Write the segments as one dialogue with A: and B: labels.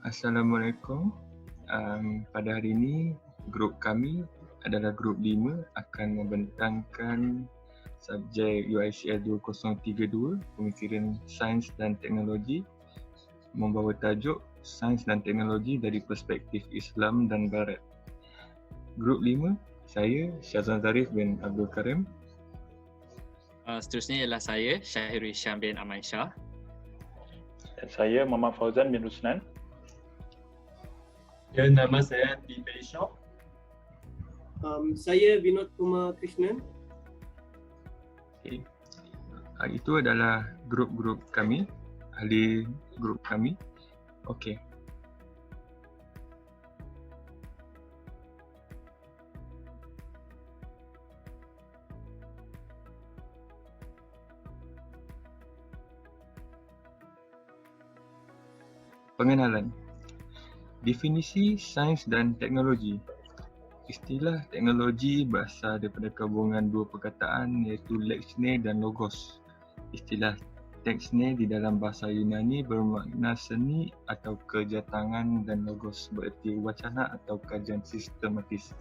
A: Assalamualaikum. Pada hari ini, grup kami adalah grup 5 akan membentangkan subjek UICL 2032, Pemikiran Sains dan Teknologi, membawa tajuk Sains dan Teknologi dari Perspektif Islam dan Barat. Grup 5, saya Syazwan Zarif bin Abdul Karim.
B: Seterusnya ialah saya, Syahir Hisham bin Aman Shah.
C: Dan saya, Muhammad Fauzan bin Rusnan.
D: Ya, nama saya Tipe Shah.
E: Saya Vinod Kumar Krishnan.
A: Okay. Itu adalah grup-grup kami, ahli grup kami. Okey. Pengenalan. Definisi sains dan teknologi. Istilah teknologi berasal daripada gabungan dua perkataan iaitu lexne dan logos. Istilah texne di dalam bahasa Yunani bermakna seni atau kerja tangan dan logos bererti wacana atau kajian sistematis.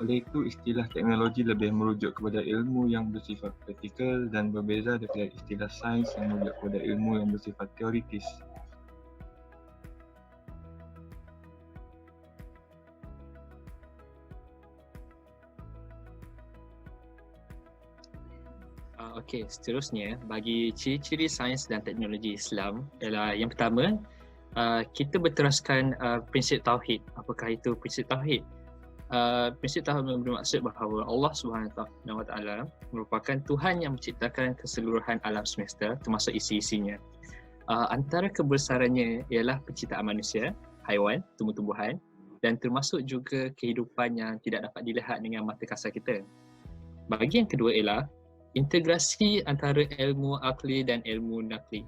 A: Oleh itu, istilah teknologi lebih merujuk kepada ilmu yang bersifat praktikal dan berbeza daripada istilah sains yang merujuk kepada ilmu yang bersifat teoritis.
B: Okey, seterusnya bagi ciri-ciri sains dan teknologi Islam ialah yang pertama, kita berteraskan prinsip tauhid. Apakah itu prinsip tauhid? Prinsip tauhid bermaksud bahawa Allah SWT merupakan Tuhan yang menciptakan keseluruhan alam semesta termasuk isi-isinya. Antara kebesarannya ialah penciptaan manusia, haiwan, tumbuh-tumbuhan dan termasuk juga kehidupan yang tidak dapat dilihat dengan mata kasar kita. Bagi yang kedua ialah integrasi antara ilmu akli dan ilmu nakli.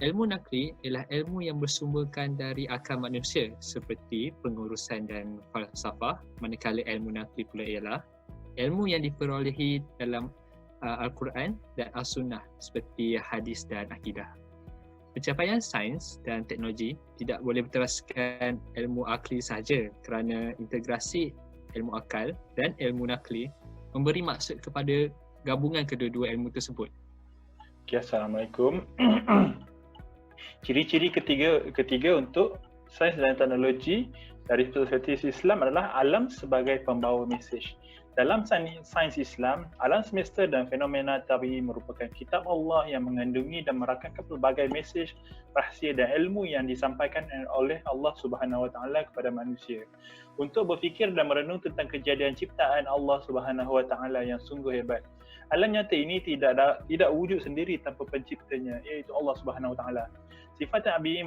B: Ilmu nakli ialah ilmu yang bersumberkan dari akal manusia seperti pengurusan dan falsafah, manakala ilmu nakli pula ialah ilmu yang diperolehi dalam Al-Quran dan As-Sunnah seperti hadis dan akidah. Pencapaian sains dan teknologi tidak boleh berteraskan ilmu akli sahaja kerana integrasi ilmu akal dan ilmu nakli memberi maksud kepada gabungan kedua-dua ilmu tersebut.
C: Okay, Assalamualaikum. Ciri-ciri ketiga untuk sains dan teknologi dari perspektif Islam adalah alam sebagai pembawa mesej. Dalam sains Islam, alam semesta dan fenomena tabi'i merupakan kitab Allah yang mengandungi dan merakamkan pelbagai mesej, rahsia dan ilmu yang disampaikan oleh Allah Subhanahu Wa Taala kepada manusia. Untuk berfikir dan merenung tentang kejadian ciptaan Allah Subhanahu Wa Taala yang sungguh hebat. Alam nyata ini tidak wujud sendiri tanpa penciptanya, iaitu Allah Subhanahu Wa Taala. Sifat tabi'i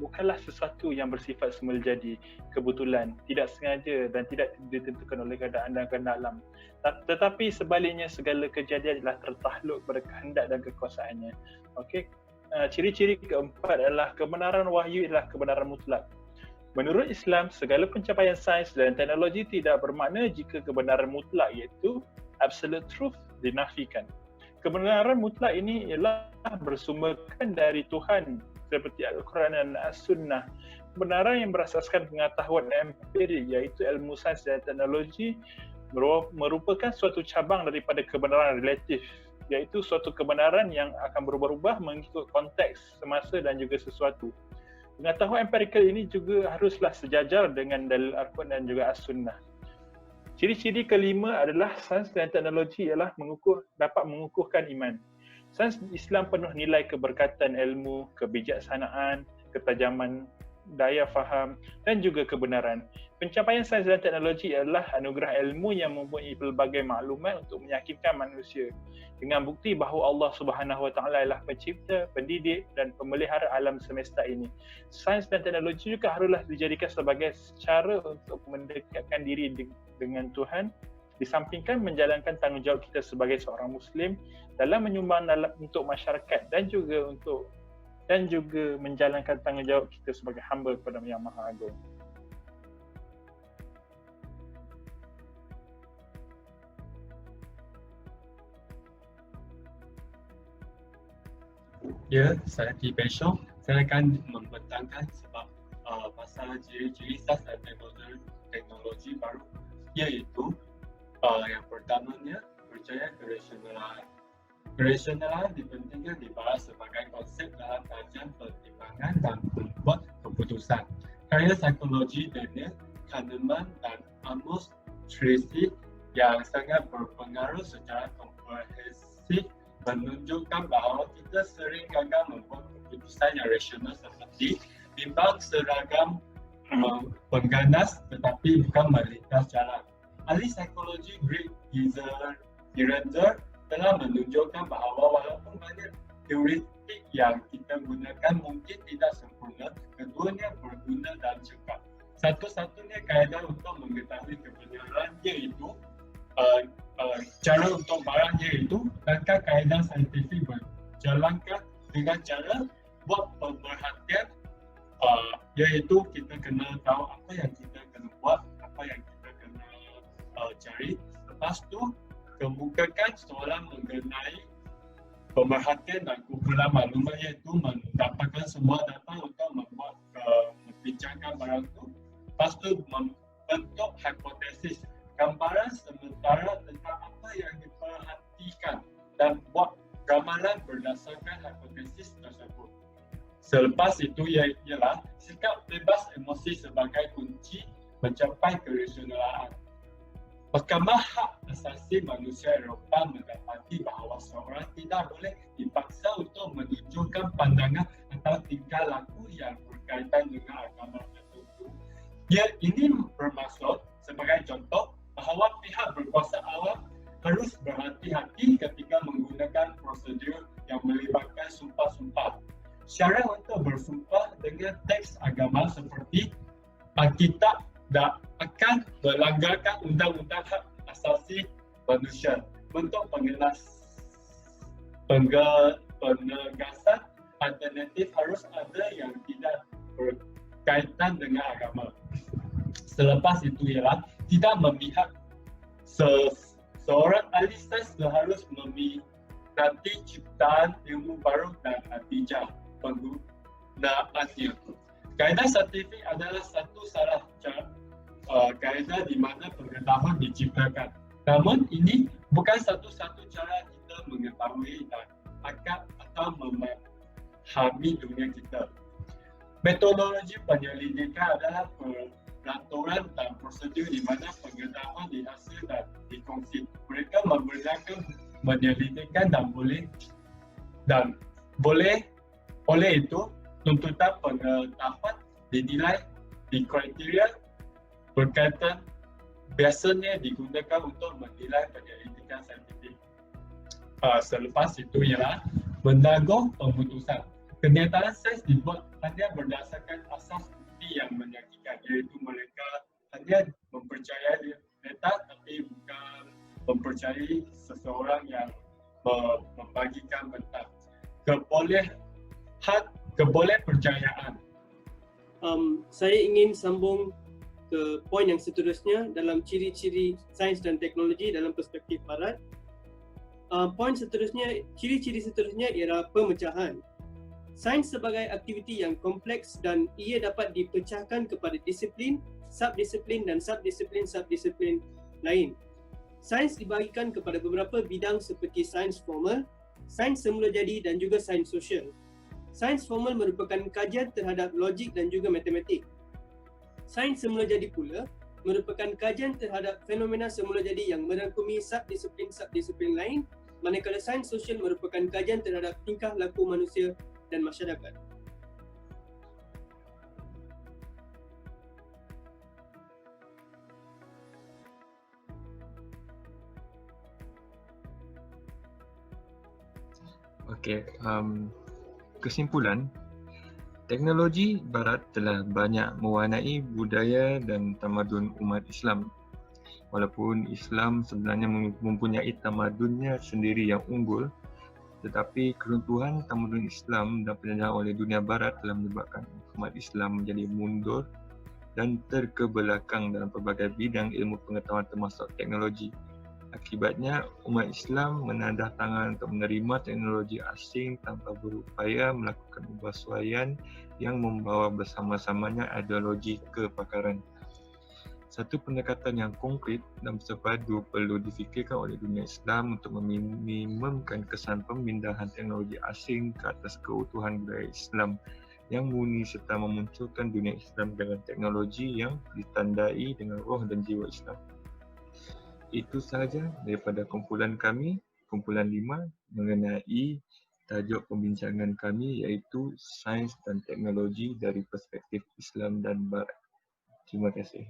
C: bukanlah sesuatu yang bersifat semula jadi, kebetulan, tidak sengaja dan tidak ditentukan oleh keadaan dan kehendak alam. Tetapi sebaliknya segala kejadian adalah tertakluk pada kehendak dan kekuasaannya. Okey. Ciri-ciri keempat adalah kebenaran wahyu adalah kebenaran mutlak. Menurut Islam, segala pencapaian sains dan teknologi tidak bermakna jika kebenaran mutlak iaitu absolute truth dinafikan. Kebenaran mutlak ini ialah bersumberkan dari Tuhan seperti Al-Quran dan As-Sunnah. Kebenaran yang berasaskan pengetahuan empirik iaitu ilmu sains dan teknologi merupakan suatu cabang daripada kebenaran relatif, iaitu suatu kebenaran yang akan berubah-ubah mengikut konteks, semasa dan juga sesuatu. Pengetahuan empirikal ini juga haruslah sejajar dengan dalil Al-Quran dan juga As-Sunnah. Ciri-ciri kelima adalah sains dan teknologi ialah dapat mengukuhkan iman. Sains Islam penuh nilai keberkatan ilmu, kebijaksanaan, ketajaman daya faham dan juga kebenaran. Pencapaian sains dan teknologi adalah anugerah ilmu yang mempunyai pelbagai maklumat untuk meyakinkan manusia dengan bukti bahawa Allah Subhanahu Wa Taala ialah pencipta, pendidik dan pemelihara alam semesta ini. Sains dan teknologi juga haruslah dijadikan sebagai cara untuk mendekatkan diri dengan Tuhan, disampingkan menjalankan tanggungjawab kita sebagai seorang Muslim dalam menyumbang untuk masyarakat dan juga menjalankan tanggungjawab kita sebagai hamba kepada Yang Maha Agung.
D: Ya, saya Tipe Shah. saya akan membentangkan sebab pasal ciri-ciri sains dan teknologi baru, iaitu yang pertamanya percaya kerasionalan. Kerasionalan dipentingkan di Barat sebagai konsep dalam kajian pertimbangan dan membuat keputusan. Karya psikologi Daniel Kahneman dan Amos Tversky yang sangat berpengaruh secara komprehensif menunjukkan bahawa kita sering gagal membuat keputusan yang rasional seperti bimbang seragam pengganas tetapi bukan melintas jalan. Ahli psikologi Greg Girenzer telah menunjukkan bahawa walaupun banyak teoretik yang kita gunakan mungkin tidak sempurna, keduanya berguna dan cekap. Satu-satunya kaedah untuk mengetahui kebenaran iaitu cara untuk barang iaitu langkah kaedah saintifik berjalankan dengan cara buat pemerhatian, iaitu kita kena tahu apa yang kita kena buat, apa yang kita kena cari. Lepas tu kemukakan soalan mengenai pemerhatian dan kumpulan maklumat, iaitu mendapatkan semua data untuk membuat membincangkan barang tu. Lepas tu membentuk hipotesis, gambaran sementara tentang apa yang diperhatikan dan buat ramalan berdasarkan hipotesis tersebut. Selepas itu ialah sikap bebas emosi sebagai kunci mencapai kerasionalan. Mahkamah Hak Asasi Manusia Eropah mendapati bahawa seorang tidak boleh dipaksa untuk menunjukkan pandangan atau tingkah laku yang berkaitan dengan agama tertentu. Ini bermaksud sebagai contoh bahawa pihak berkuasa awam harus berhati-hati ketika menggunakan prosedur yang melibatkan sumpah-sumpah. Syarat untuk bersumpah dengan teks agama seperti Alkitab dan akan melanggarkan undang-undang hak asasi manusia. Bentuk penegasan alternatif harus ada yang tidak berkaitan dengan agama. Selepas itu ialah tidak memihak. Seorang ahli sains harus meminati ciptaan ilmu baru dan natijah penggunaannya. Kaedah saintifik adalah satu salah kaedah di mana pengetahuan diciptakan. Namun ini bukan satu-satu cara kita mengetahui dan akal atau memahami dunia kita. Metodologi penyelidikan adalah peraturan dan prosedur di mana pengetahuan dihasil dan dikongsi. Mereka membenarkan penyelidikan dan oleh itu tuntutan pengetahuan dinilai di kriteria berkaitan biasanya digunakan untuk menilai penyelidikan saintifik. Selepas itu ialah menanggung keputusan. Kenyataan sains dibuat hanya berdasarkan asas bukti yang meyakinkan, iaitu mereka hanya mempercayai data tapi bukan mempercayai seseorang yang membagikan mentah. Kebolehpercayaan.
E: Saya ingin sambung ke poin yang seterusnya dalam ciri-ciri sains dan teknologi dalam perspektif barat. Ciri-ciri seterusnya ialah pemecahan. Sains sebagai aktiviti yang kompleks dan ia dapat dipecahkan kepada disiplin, subdisiplin dan subdisiplin lain. Sains dibahagikan kepada beberapa bidang seperti sains formal, sains semula jadi dan juga sains sosial. Sains formal merupakan kajian terhadap logik dan juga matematik. Sains semula jadi pula merupakan kajian terhadap fenomena semula jadi yang merangkumi subdisiplin lain, manakala sains sosial merupakan kajian terhadap tingkah laku manusia dan masyarakat.
A: Okey, kesimpulan, teknologi barat telah banyak mewarnai budaya dan tamadun umat Islam. Walaupun Islam sebenarnya mempunyai tamadunnya sendiri yang unggul, tetapi keruntuhan tamadun Islam dan penjajahan oleh dunia barat telah menyebabkan umat Islam menjadi mundur dan terkebelakang dalam pelbagai bidang ilmu pengetahuan termasuk teknologi. Akibatnya, umat Islam menadah tangan untuk menerima teknologi asing tanpa berupaya melakukan bersuaian yang membawa bersama-samanya ideologi kepakaran. Satu pendekatan yang konkret dan bersepadu perlu difikirkan oleh dunia Islam untuk meminimumkan kesan pemindahan teknologi asing ke atas keutuhan budaya Islam yang murni serta memunculkan dunia Islam dengan teknologi yang ditandai dengan roh dan jiwa Islam. Itu sahaja daripada kumpulan kami, kumpulan 5 mengenai tajuk pembincangan kami iaitu sains dan teknologi dari perspektif Islam dan Barat. Terima kasih.